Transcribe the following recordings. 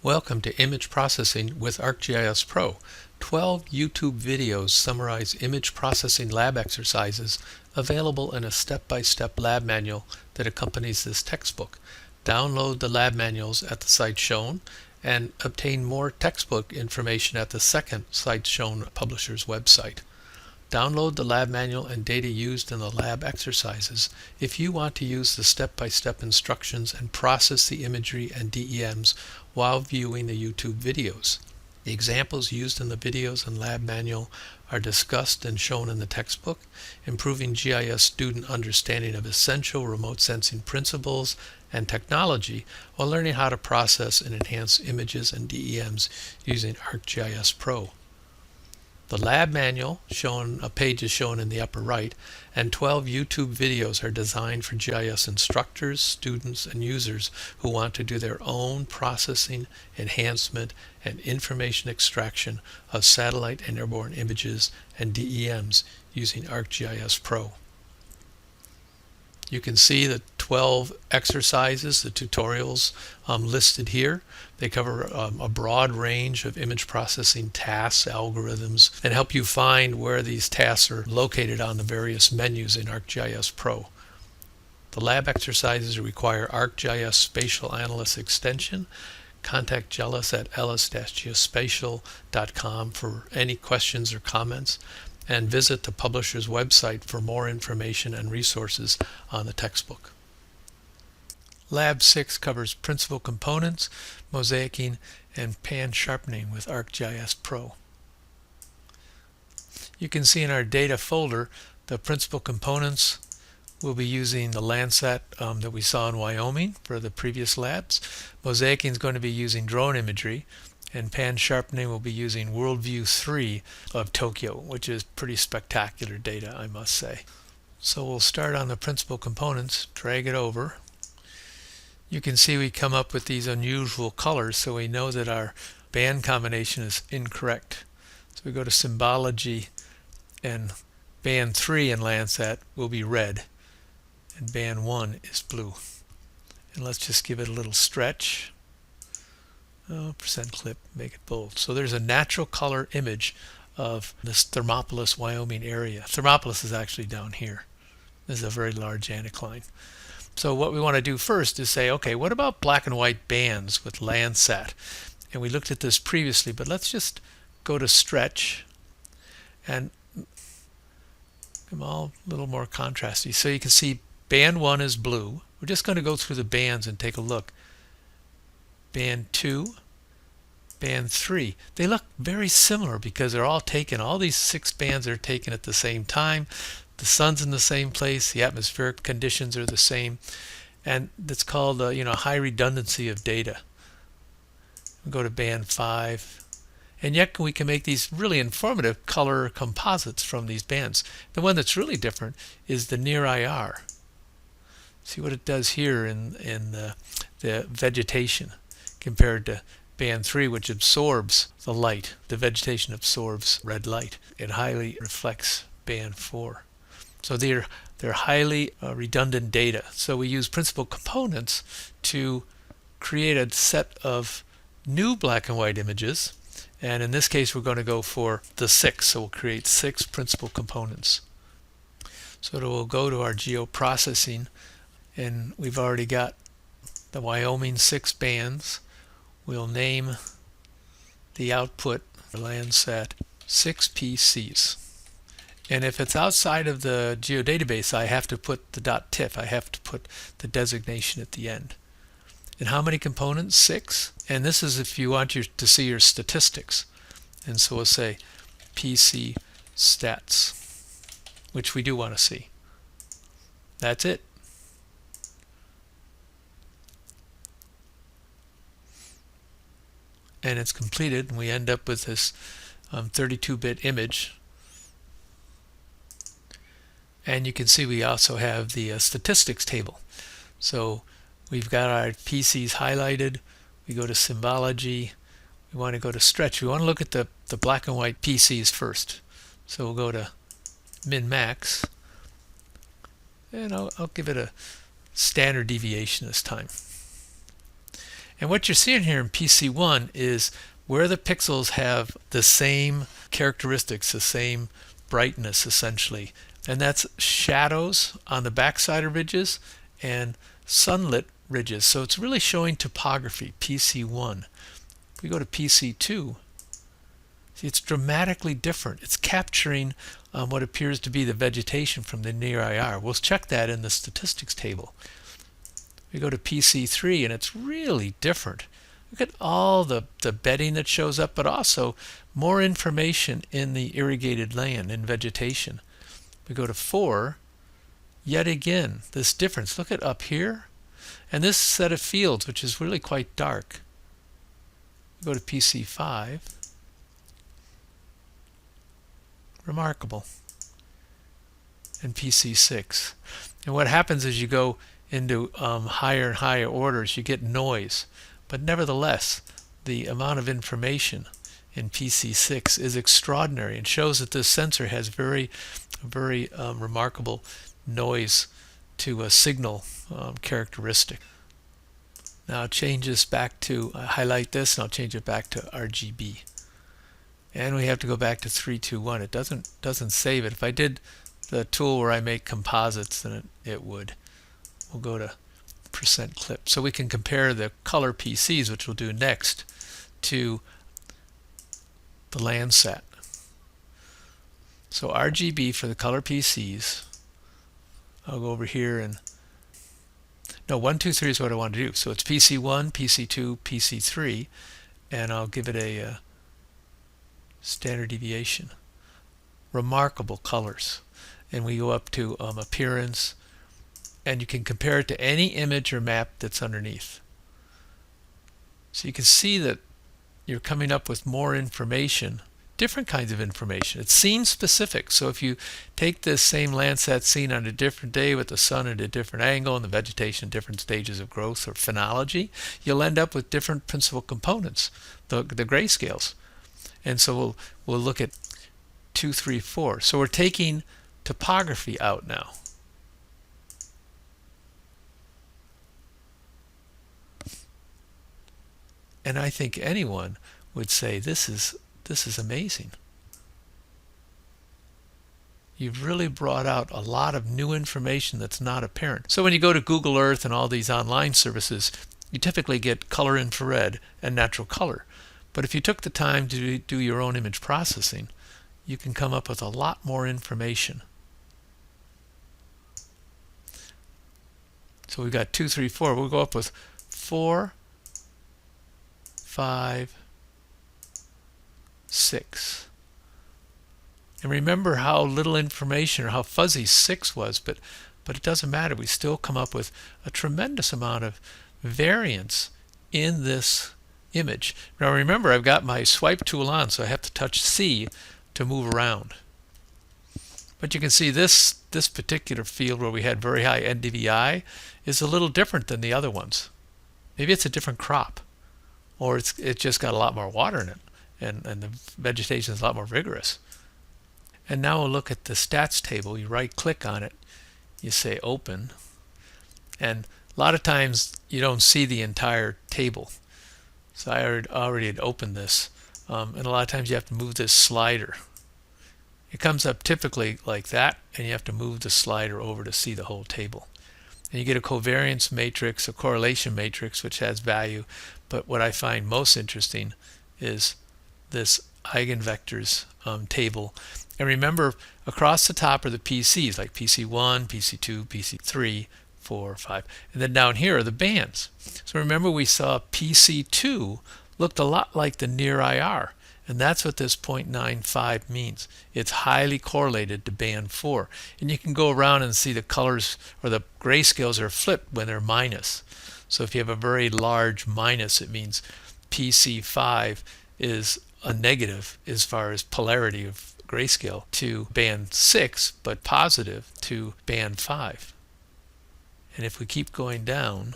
Welcome to Image Processing with ArcGIS Pro. 12 YouTube videos summarize image processing lab exercises available in a step-by-step lab manual that accompanies this textbook. Download the lab manuals at the site shown and obtain more textbook information at the second site shown publisher's website. Download the lab manual and data used in the lab exercises if you want to use the step-by-step instructions and process the imagery and DEMs while viewing the YouTube videos. The examples used in the videos and lab manual are discussed and shown in the textbook, improving GIS student understanding of essential remote sensing principles and technology while learning how to process and enhance images and DEMs using ArcGIS Pro. The lab manual, a page is shown in the upper right, and 12 YouTube videos are designed for GIS instructors, students, and users who want to do their own processing, enhancement, and information extraction of satellite and airborne images and DEMs using ArcGIS Pro. You can see the 12 exercises, the tutorials listed here. They cover a broad range of image processing tasks, algorithms, and help you find where these tasks are located on the various menus in ArcGIS Pro. The lab exercises require ArcGIS Spatial Analyst extension. Contact Ellis at ellis-geospatial.com for any questions or comments, and visit the publisher's website for more information and resources on the textbook. Lab 6 covers principal components, mosaicing, and pan-sharpening with ArcGIS Pro. You can see in our data folder the principal components. We'll be using the Landsat that we saw in Wyoming for the previous labs. Mosaicing is going to be using drone imagery, and pan-sharpening will be using Worldview 3 of Tokyo, which is pretty spectacular data, I must say. So we'll start on the principal components, drag it over. You can see we come up with these unusual colors, so we know that our band combination is incorrect. So we go to symbology, and band 3 in Landsat will be red, and band 1 is blue. And let's just give it a little stretch. Percent clip, make it bold. So there's a natural color image of this Thermopolis, Wyoming area. Thermopolis is actually down here. This is a very large anticline. So what we want to do first is say, okay, what about black and white bands with Landsat? And we looked at this previously, but let's just go to stretch and come all a little more contrasty. So you can see band 1 is blue. We're just going to go through the bands and take a look. Band 2, band 3. They look very similar because they're all taken. All these 6 bands are taken at the same time. The sun's in the same place. The atmospheric conditions are the same. And that's called high redundancy of data. We'll go to band 5. And yet we can make these really informative color composites from these bands. The one that's really different is the VNIR-SWIR. See what it does here in the vegetation compared to band 3, which absorbs the light. The vegetation absorbs red light. It highly reflects band 4. So they're highly redundant data. So we use principal components to create a set of new black and white images. And in this case, we're going to go for the 6. So we'll create 6 principal components. So we'll go to our geoprocessing, and we've already got the Wyoming 6 bands. We'll name the output Landsat 6 PCs. And if it's outside of the geodatabase, I have to put the .tif. I have to put the designation at the end. And how many components? 6. And this is if you want to see your statistics. And so we'll say PC stats, which we do want to see. That's it. And it's completed, and we end up with this 32-bit image. And you can see we also have the statistics table. So we've got our PCs highlighted. We go to symbology. We want to go to stretch. We want to look at the black and white PCs first. So we'll go to min-max. And I'll give it a standard deviation this time. And what you're seeing here in PC1 is where the pixels have the same characteristics, the same brightness essentially. And that's shadows on the backside of ridges and sunlit ridges. So it's really showing topography, PC1. If we go to PC2, see, it's dramatically different. It's capturing what appears to be the vegetation from the NIR-IR. We'll check that in the statistics table. We go to PC3 and it's really different. Look at all the bedding that shows up, but also more information in the irrigated land and vegetation. We go to 4, yet again, this difference. Look at up here, and this set of fields, which is really quite dark. We go to PC5. Remarkable. And PC6. And what happens as you go into higher and higher orders, you get noise. But nevertheless, the amount of information in PC6 is extraordinary and shows that this sensor has very remarkable noise to a signal characteristic. Now I'll change this back to, highlight this, and I'll change it back to RGB. And we have to go back to 321. It doesn't save it. If I did the tool where I make composites, then it would. We'll go to %clip. So we can compare the color PCs, which we'll do next, to the Landsat. So RGB for the color PCs. I'll go over here and no, 1, 2, 3 is what I want to do. So it's PC1, PC2, PC3, and I'll give it a standard deviation. Remarkable colors. And we go up to appearance, and you can compare it to any image or map that's underneath. So you can see that you're coming up with more information, different kinds of information. It's scene specific. So if you take this same Landsat scene on a different day with the sun at a different angle and the vegetation at different stages of growth or phenology, you'll end up with different principal components, the grayscales. And so we'll look at 2, 3, 4. So we're taking topography out now. And I think anyone would say this is amazing. You've really brought out a lot of new information that's not apparent. So when you go to Google Earth and all these online services, you typically get color infrared and natural color. But if you took the time to do your own image processing, you can come up with a lot more information. So we've got 2, 3, 4. We'll go up with 4, 5, 6. And remember how little information or how fuzzy 6 was, but it doesn't matter. We still come up with a tremendous amount of variance in this image. Now remember, I've got my swipe tool on, so I have to touch C to move around. But you can see this particular field where we had very high NDVI is a little different than the other ones. Maybe it's a different crop, or it's just got a lot more water in it, and the vegetation is a lot more vigorous. And now we'll look at the stats table. You right click on it, you say open, and a lot of times you don't see the entire table. So I already had opened this, and a lot of times you have to move this slider. It comes up typically like that, and you have to move the slider over to see the whole table. And you get a covariance matrix, a correlation matrix, which has value. But what I find most interesting is this eigenvectors table. And remember, across the top are the PCs, like PC1, PC2, PC3, 4, 5. And then down here are the bands. So remember, we saw PC2 looked a lot like the NIR-IR. And that's what this 0.95 means. It's highly correlated to band 4. And you can go around and see the colors, or the grayscales are flipped when they're minus. So if you have a very large minus, it means PC5 is a negative as far as polarity of grayscale to band 6, but positive to band 5. And if we keep going down,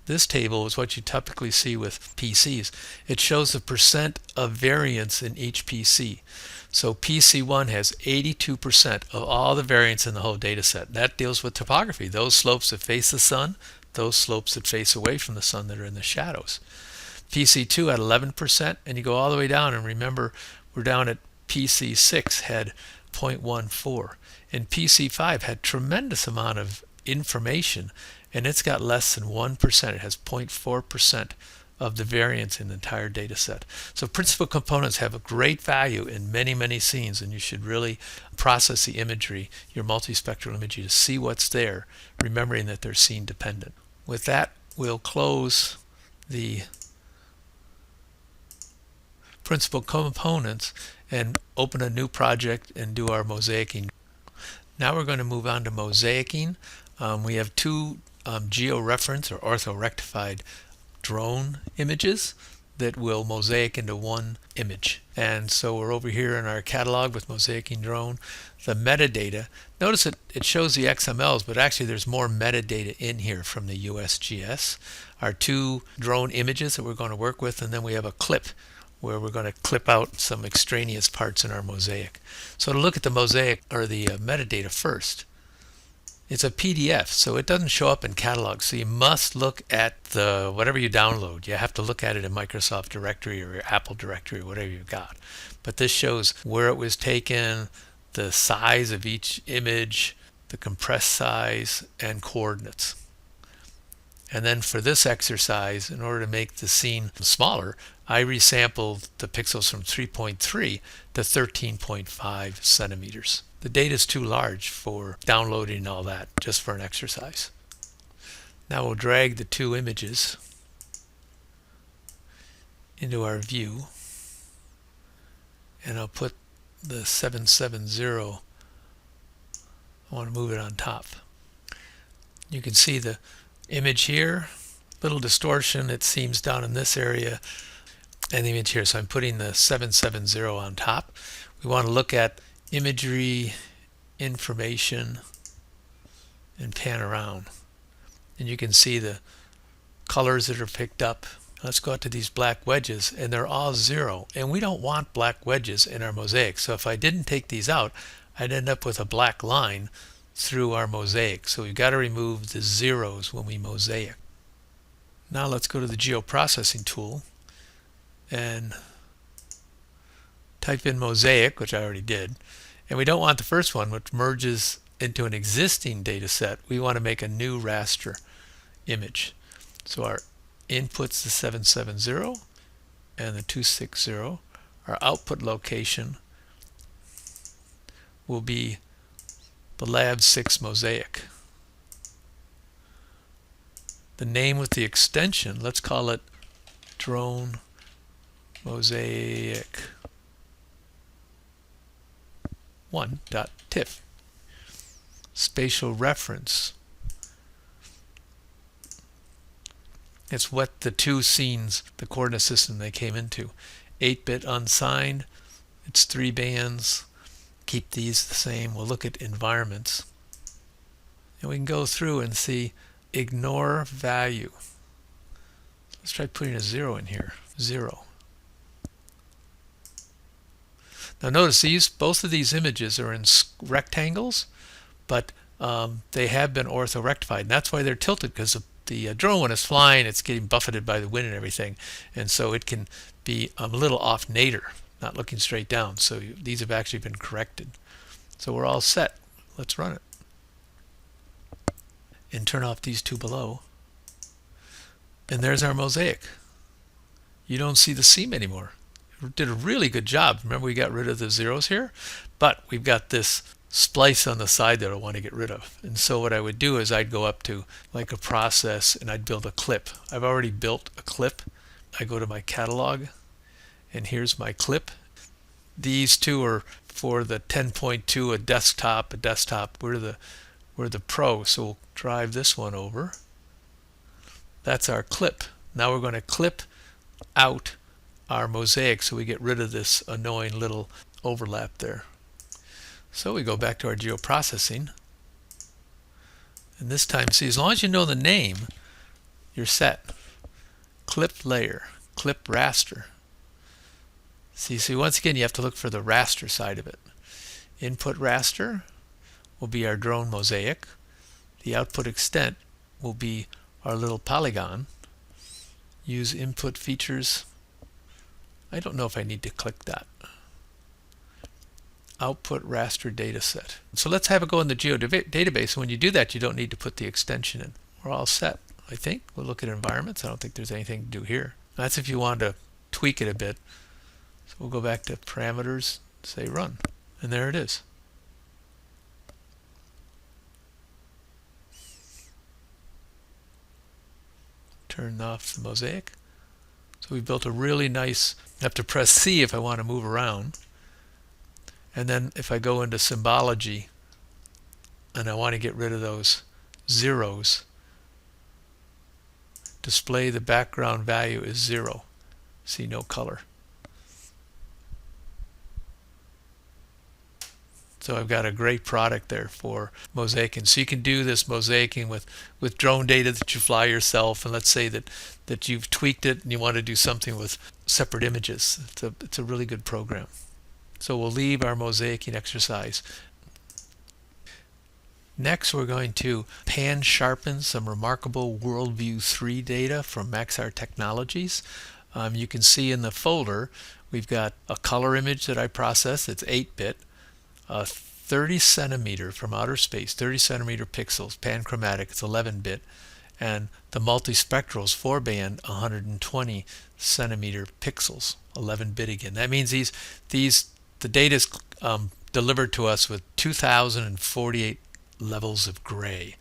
This table is what you typically see with PCs. It shows the percent of variance in each PC. So PC1 has 82% of all the variance in the whole data set. That deals with topography, those slopes that face the sun, those slopes that face away from the sun that are in the shadows. PC2 had 11%, and you go all the way down, and remember we're down at PC6 had 0.14, and PC5 had tremendous amount of information, and it's got less than 1%. It has 0.4% of the variance in the entire data set. So principal components have a great value in many scenes, and you should really process the imagery, your multispectral imagery, to see what's there, remembering that they're scene dependent. With that, we'll close the principal components and open a new project and do our mosaicing. Now we're going to move on to mosaicing. We have two georeference or orthorectified drone images that will mosaic into one image. And so we're over here in our catalog with Mosaicing drone. The metadata, notice it shows the XMLs, but actually there's more metadata in here from the USGS. Our two drone images that we're going to work with, and then we have a clip where we're going to clip out some extraneous parts in our mosaic. So to look at the mosaic or the metadata first, it's a PDF, so it doesn't show up in catalog. So you must look at the whatever you download. You have to look at it in Microsoft directory or your Apple directory, whatever you've got. But this shows where it was taken, the size of each image, the compressed size, and coordinates. And then for this exercise, in order to make the scene smaller, I resampled the pixels from 3.3 to 13.5 centimeters. The data is too large for downloading all that, just for an exercise. Now we'll drag the two images into our view, and I'll put the 770, I want to move it on top. You can see the image here, little distortion, it seems down in this area, and the image here. So I'm putting the 770 on top. We want to look at imagery, information, and pan around. And you can see the colors that are picked up. Let's go out to these black wedges, and they're all 0. And we don't want black wedges in our mosaic. So if I didn't take these out, I'd end up with a black line through our mosaic. So we've got to remove the zeros when we mosaic. Now let's go to the geoprocessing tool and type in mosaic, which I already did. And we don't want the first one, which merges into an existing data set. We want to make a new raster image. So our input's the 770 and the 260. Our output location will be the Lab 6 mosaic. The name with the extension, let's call it drone mosaic 1.tif. Spatial reference, it's what the two scenes, the coordinate system they came into. 8-bit unsigned, it's 3 bands. Keep these the same. We'll look at environments, and we can go through and see ignore value. Let's try putting a 0 in here. 0. Now notice both of these images are in rectangles, but they have been orthorectified, and that's why they're tilted, because the drone, when it's flying, it's getting buffeted by the wind and everything, and so it can be a little off nadir, not looking straight down. So these have actually been corrected. So we're all set. Let's run it and turn off these two below, and there's our mosaic. You don't see the seam anymore. It did a really good job. Remember, we got rid of the zeros here, but we've got this splice on the side that I want to get rid of. And so what I would do is I'd go up to like a process, and I'd build a clip. I've already built a clip. I go to my catalog, and here's my clip. These two are for the 10.2, a desktop. We're the pro, so we'll drive this one over. That's our clip. Now we're going to clip out our mosaic so we get rid of this annoying little overlap there. So we go back to our geoprocessing, and this time, see, as long as you know the name, you're set. Clip layer, clip raster. See, once again, you have to look for the raster side of it. Input raster will be our drone mosaic. The output extent will be our little polygon. Use input features. I don't know if I need to click that. Output raster dataset. So let's have a go in the geo database. When you do that, you don't need to put the extension in. We're all set, I think. We'll look at environments. I don't think there's anything to do here. That's if you want to tweak it a bit. So we'll go back to parameters, say run, and there it is. Turn off the mosaic. So we built a really nice, I have to press C if I want to move around. And then if I go into symbology and I want to get rid of those zeros, display the background value is 0. See, no color. So I've got a great product there for mosaicing. So you can do this mosaicing with drone data that you fly yourself, and let's say that you've tweaked it and you want to do something with separate images. It's a really good program. So we'll leave our mosaicing exercise. Next, we're going to pan-sharpen some remarkable Worldview 3 data from Maxar Technologies. You can see in the folder we've got a color image that I processed. It's 8-bit. 30 centimeter from outer space, 30 centimeter pixels, panchromatic, it's 11-bit, and the multispectral is 4-band, 120 centimeter pixels, 11-bit again. That means the data is delivered to us with 2,048 levels of gray,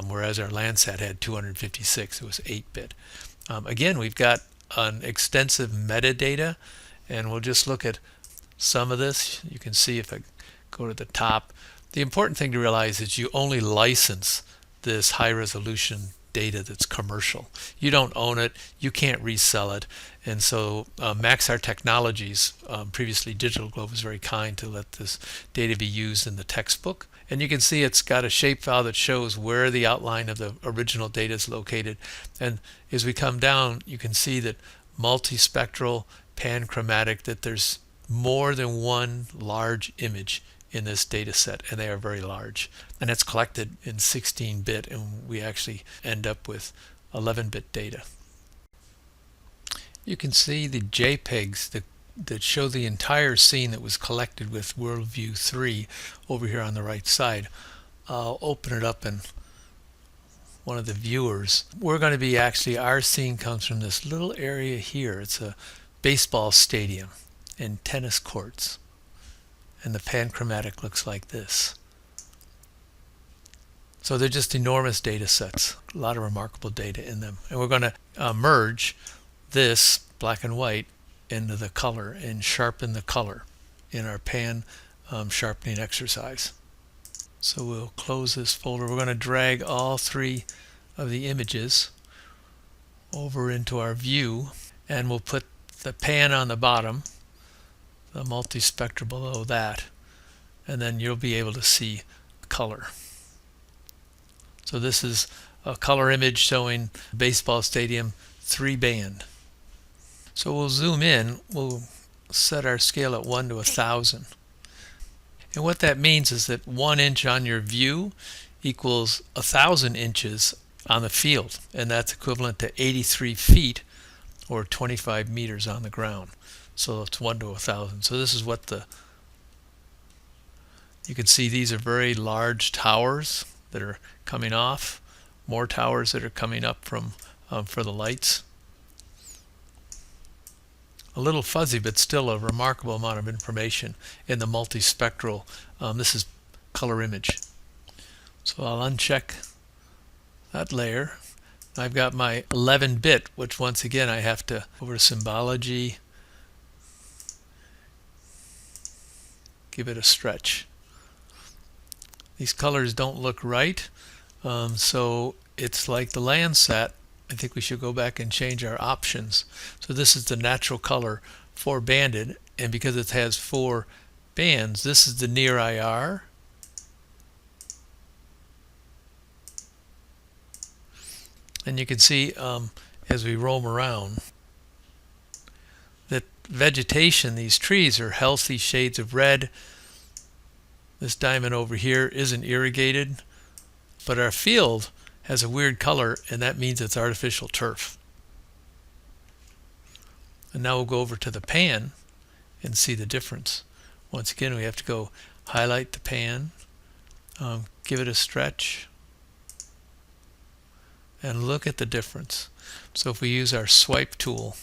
whereas our Landsat had 256. It was 8-bit. Again, we've got an extensive metadata, and we'll just look at some of this. You can see if I go to the top. The important thing to realize is you only license this high resolution data that's commercial. You don't own it, you can't resell it, and so Maxar Technologies, previously Digital Globe, was very kind to let this data be used in the textbook. And you can see it's got a shapefile that shows where the outline of the original data is located. And as we come down, you can see that multispectral, panchromatic, that there's more than one large image in this data set, and they are very large. And it's collected in 16-bit, and we actually end up with 11-bit data. You can see the JPEGs that show the entire scene that was collected with Worldview 3 over here on the right side. I'll open it up in one of the viewers. We're going to be our scene comes from this little area here. It's a baseball stadium and tennis courts. And the panchromatic looks like this. So they're just enormous data sets, a lot of remarkable data in them. And we're going to merge this black and white into the color and sharpen the color in our pan-sharpening exercise. So we'll close this folder. We're going to drag all 3 of the images over into our view, and we'll put the pan on the bottom, the multispectral below that, and then you'll be able to see color. So this is a color image showing baseball stadium 3-band. So we'll zoom in, we'll set our scale at 1 to 1,000. And what that means is that 1 inch on your view equals 1,000 inches on the field, and that's equivalent to 83 feet or 25 meters on the ground. So it's 1 to 1,000. So this is what you can see. These are very large towers that are coming off, more towers that are coming up from for the lights. A little fuzzy, but still a remarkable amount of information in the multispectral. This is color image. So I'll uncheck that layer. I've got my 11-bit, which once again I have to over to symbology, give it a stretch. These colors don't look right, so it's like the Landsat. I think we should go back and change our options. So this is the natural color 4-banded, and because it has 4 bands, this is the VNIR-SWIR. And you can see as we roam around that vegetation, these trees are healthy shades of red. This diamond over here isn't irrigated, but our field has a weird color, and that means it's artificial turf. And now we'll go over to the pan and see the difference. Once again, we have to go highlight the pan, give it a stretch, and look at the difference. So if we use our swipe tool,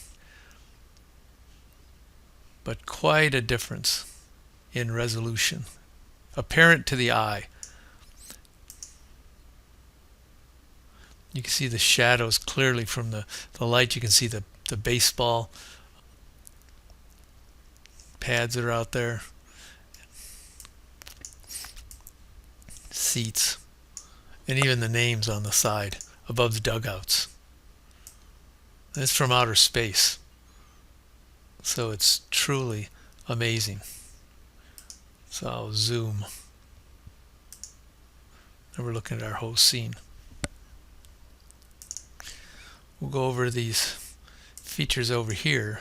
but quite a difference in resolution, apparent to the eye. You can see the shadows clearly from the light. You can see the baseball pads that are out there, seats, and even the names on the side above the dugouts. It's from outer space, so it's truly amazing. So I'll zoom, and we're looking at our whole scene. We'll go over these features over here.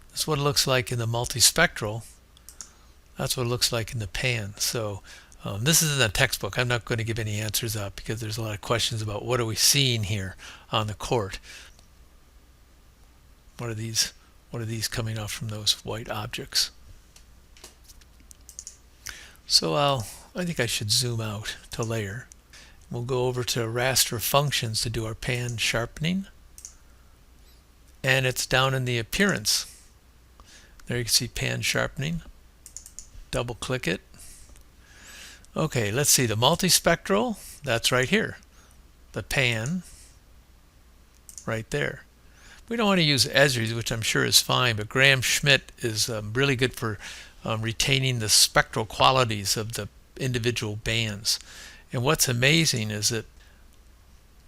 That's what it looks like in the multispectral. That's what it looks like in the pan. So this is in the textbook. I'm not going to give any answers out because there's a lot of questions about what are we seeing here on the court. What are these coming off from those white objects? So I think I should zoom out to layer. We'll go over to raster functions to do our pan sharpening. And it's down in the appearance. There you can see pan sharpening. Double click it. Okay, let's see the multispectral. That's right here. The pan right there. We don't want to use Esri's, which I'm sure is fine, but Graham Schmidt is really good for retaining the spectral qualities of the individual bands. And what's amazing is that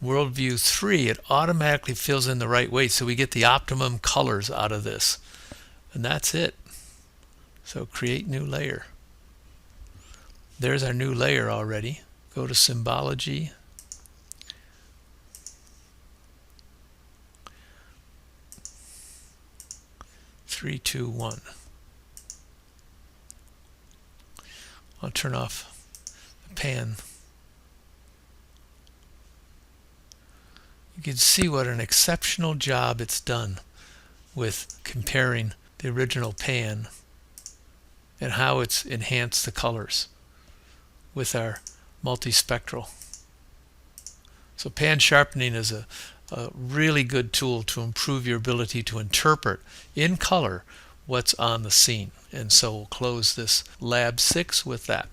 Worldview 3, it automatically fills in the right way, so we get the optimum colors out of this. And that's it. So create new layer. There's our new layer already. Go to symbology. Three, two, one. I'll turn off the pan. You can see what an exceptional job it's done with comparing the original pan and how it's enhanced the colors with our multispectral. So pan sharpening is a really good tool to improve your ability to interpret in color what's on the scene. And so we'll close this Lab 6 with that.